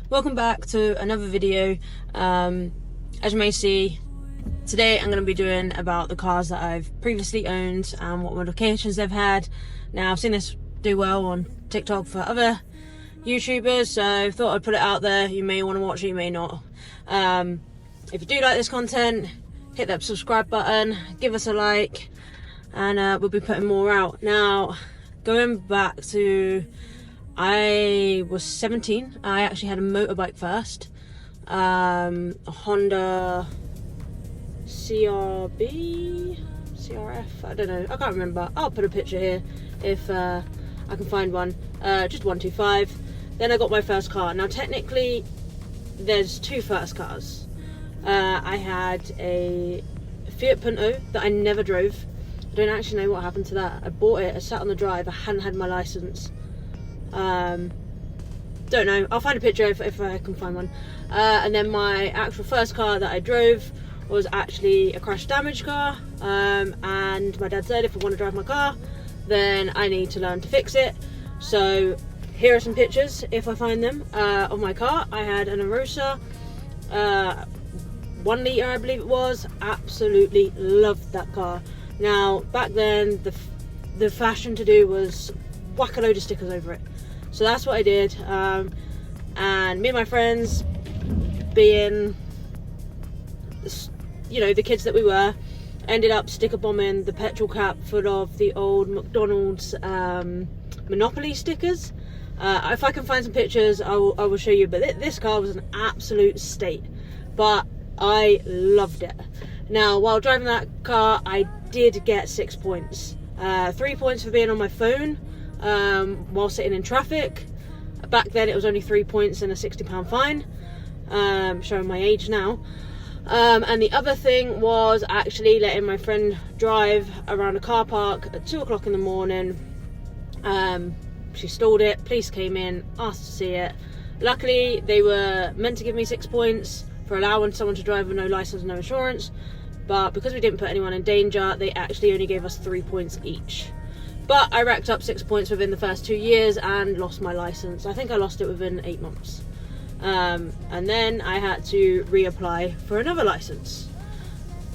Welcome back to another video. As you may see, today I'm going to be doing about the cars that I've previously owned and what modifications they've had. Now, I've seen this do well on TikTok for other YouTubers, so I thought I'd put it out there. You may want to watch it, you may not. If you do like this content, hit that subscribe button, give us a like, and we'll be putting more out. Now, going back to, I was 17. I actually had a motorbike first, a Honda CRF, I don't know, I can't remember. I'll put a picture here if I can find one. Just 125. Then I got my first car. Now technically there's two first cars. I had a Fiat Punto that I never drove. I don't actually know what happened to that. I bought it, I sat on the drive, I hadn't had my license. Don't know, I'll find a picture if I can find one. And then my actual first car that I drove was actually a crash damage car, and my dad said if I want to drive my car then I need to learn to fix it. So here are some pictures if I find them of my car. I had an Arosa 1 litre I believe it was. Absolutely loved that car. Now back then the fashion to do was whack a load of stickers over it, so that's what I did. And me and my friends, being, you know, the kids that we were, ended up sticker bombing the petrol cap full of the old McDonald's Monopoly stickers. If I can find some pictures, I will show you. But this car was an absolute state, but I loved it. Now, while driving that car, I did get 6 points. 3 points for being on my phone while sitting in traffic. Back then it was only 3 points and a £60 fine. Showing my age now. And the other thing was actually letting my friend drive around a car park at 2 o'clock in the morning. She stalled it, police came in, asked to see it. Luckily they were meant to give me 6 points for allowing someone to drive with no license and no insurance, but because we didn't put anyone in danger, they actually only gave us 3 points each. But I racked up 6 points within the first 2 years and lost my license. I think I lost it within 8 months. And then I had to reapply for another license.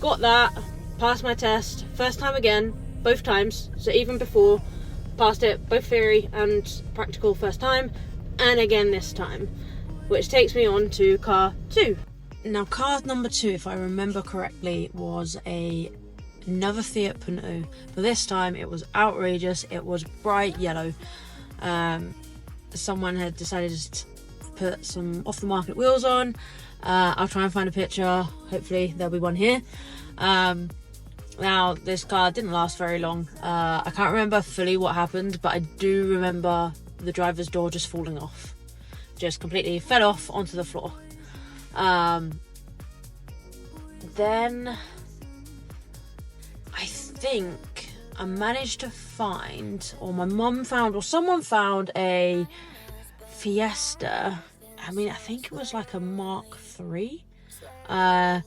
Got that, passed my test, first time again, both times. So even before, passed it, both theory and practical first time, and again this time. Which takes me on to car 2. Now car number 2, if I remember correctly, was another Fiat Punto, but this time it was outrageous. It was bright yellow. Someone had decided to put some off the market wheels on. I'll try and find a picture, hopefully there'll be one here. Now this car didn't last very long. I can't remember fully what happened, but I do remember the driver's door just falling off, just completely fell off onto the floor. Then I think I managed to find, or my mum found, or someone found a Fiesta. I mean, I think it was like a Mark III. I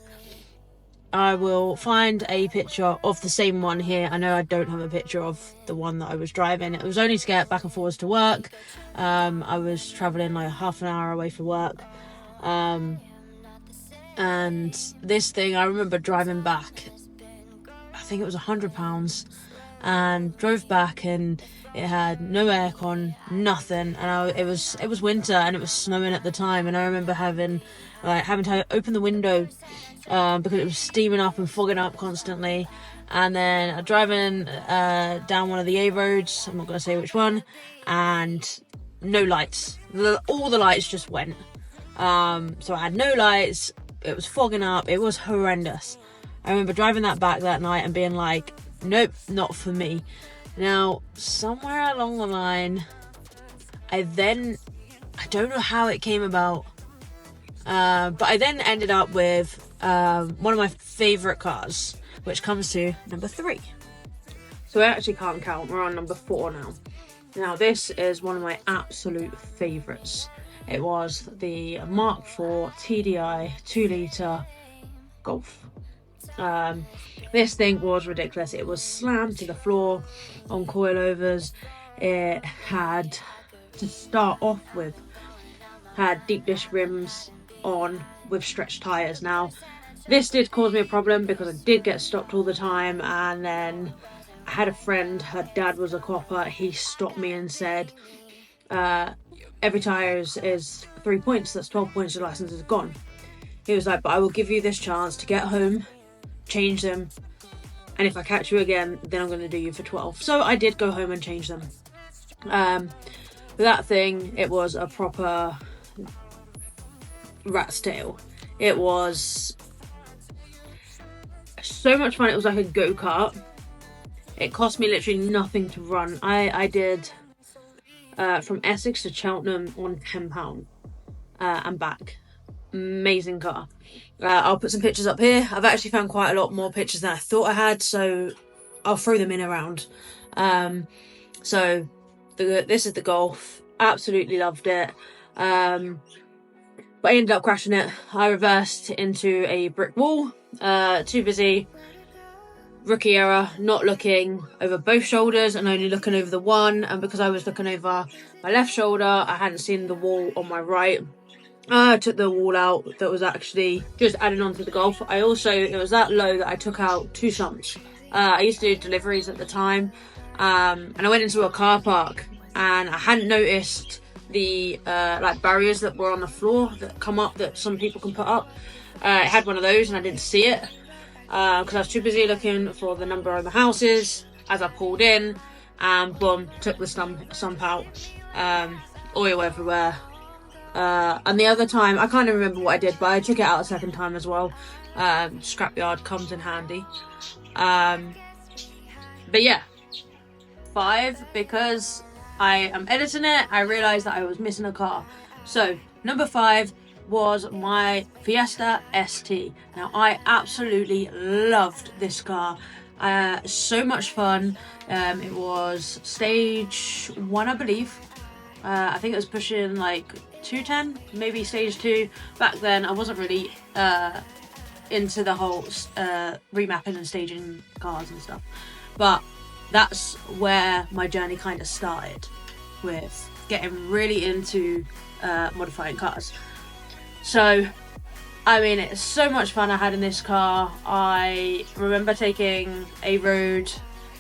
will find a picture of the same one here. I know I don't have a picture of the one that I was driving. It was only to get back and forwards to work. I was travelling like half an hour away from work. And this thing, I remember driving back, I think it was £100, and drove back, and it had no aircon, nothing, and it was winter and it was snowing at the time, and I remember having to open the window because it was steaming up and fogging up constantly. And then driving down one of the A roads, I'm not going to say which one, and no lights. All the lights just went. So I had no lights, it was fogging up, it was horrendous. I remember driving that back that night and being like, nope, not for me. Now, somewhere along the line, I don't know how it came about, but I then ended up with one of my favourite cars, which comes to number 3. So I actually can't count, we're on number 4 now. Now this is one of my absolute favourites. It was the Mark IV TDI 2 litre Golf. This thing was ridiculous. It was slammed to the floor on coilovers. It had, to start off with, had deep dish rims on with stretched tyres. Now, this did cause me a problem because I did get stopped all the time, and then I had a friend, her dad was a copper, he stopped me and said, every tyre is 3 points, that's 12 points, your licence is gone. He was like, but I will give you this chance to get home, change them, and if I catch you again, then I'm going to do you for 12. So I did go home and change them. But that thing, it was a proper rat's tail. It was so much fun. It was like a go-kart. It cost me literally nothing to run. I did from Essex to Cheltenham on £10 and back. Amazing car. I'll put some pictures up here. I've actually found quite a lot more pictures than I thought I had, so I'll throw them in around. So this is the Golf. Absolutely loved it. But I ended up crashing it. I reversed into a brick wall. Too busy. Rookie error, not looking over both shoulders and only looking over the one. And because I was looking over my left shoulder, I hadn't seen the wall on my right. I took the wall out that was actually just adding on to the Golf. It was that low that I took out 2 sumps. I used to do deliveries at the time, and I went into a car park and I hadn't noticed the like barriers that were on the floor that come up that some people can put up. It had one of those and I didn't see it because I was too busy looking for the number of the houses as I pulled in, and boom, took the sump out. Oil everywhere. And the other time, I can't even remember what I did, but I took it out a second time as well. Scrapyard comes in handy. But yeah, 5, because I am editing it, I realised that I was missing a car. So, number 5 was my Fiesta ST. Now, I absolutely loved this car. So much fun. It was stage 1, I believe. I think it was pushing like 210, maybe stage 2. Back then I wasn't really into the whole remapping and staging cars and stuff, but that's where my journey kind of started, with getting really into modifying cars. So I mean, it's so much fun I had in this car. I remember taking a road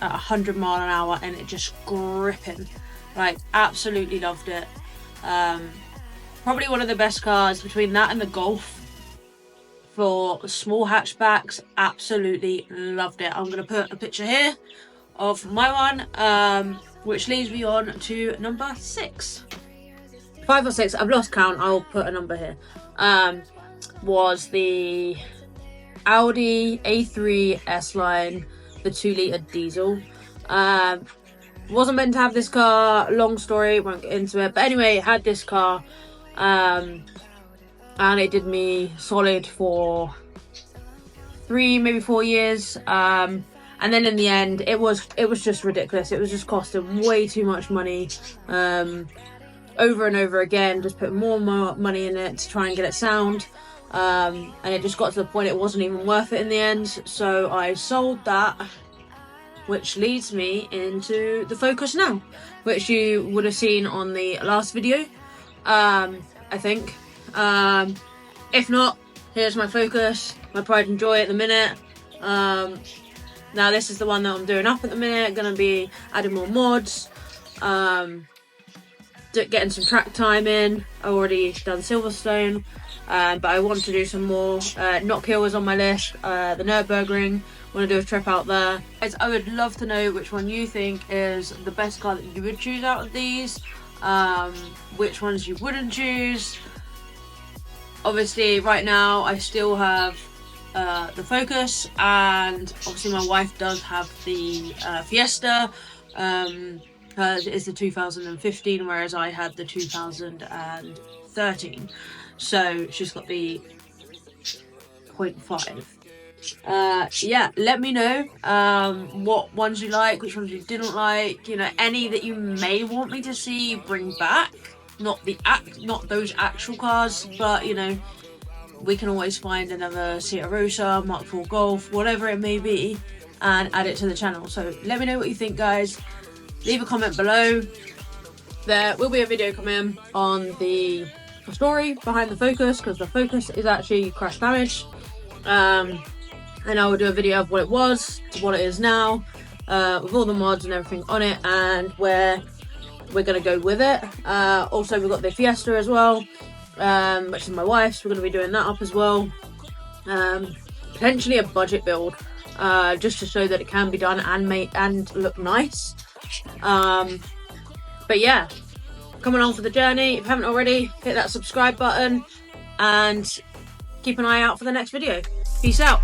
at 100 mile an hour and it just gripping. Like, absolutely loved it. Probably one of the best cars between that and the Golf for small hatchbacks. Absolutely loved it. I'm going to put a picture here of my one, which leads me on to number 6. 5 or 6, I've lost count, I'll put a number here. Was the Audi A3 S-Line, the 2-litre diesel. Wasn't meant to have this car, long story, won't get into it, but anyway, had this car, and it did me solid for 3, maybe 4 years, and then in the end, it was just ridiculous. It was just costing way too much money, over and over again, just putting more and more money in it to try and get it sound, and it just got to the point it wasn't even worth it in the end, so I sold that. Which leads me into the Focus now, which you would have seen on the last video, I think. If not, here's my Focus, my pride and joy at the minute. Now this is the one that I'm doing up at the minute, gonna be adding more mods, getting some track time in. I already done Silverstone, but I want to do some more. Knockhill is on my list, the Nürburgring. Want to do a trip out there. Guys, I would love to know which one you think is the best car that you would choose out of these, which ones you wouldn't choose. Obviously right now I still have the Focus, and obviously my wife does have the Fiesta. Hers is the 2015, whereas I had the 2013, so she's got the 0.5. Yeah, let me know what ones you like, which ones you didn't like, you know, any that you may want me to see bring back. Not those actual cars, but you know, we can always find another Sierra Rosa, Mark IV Golf, whatever it may be, and add it to the channel. So let me know what you think, guys. Leave a comment below. There will be a video coming on the story behind the Focus, because the Focus is actually crash damaged. And I will do a video of what it was, what it is now, with all the mods and everything on it, and where we're going to go with it. Also, we've got the Fiesta as well, which is my wife's. We're going to be doing that up as well. Potentially a budget build, just to show that it can be done and look nice. But yeah, coming on for the journey. If you haven't already, hit that subscribe button and keep an eye out for the next video. Peace out.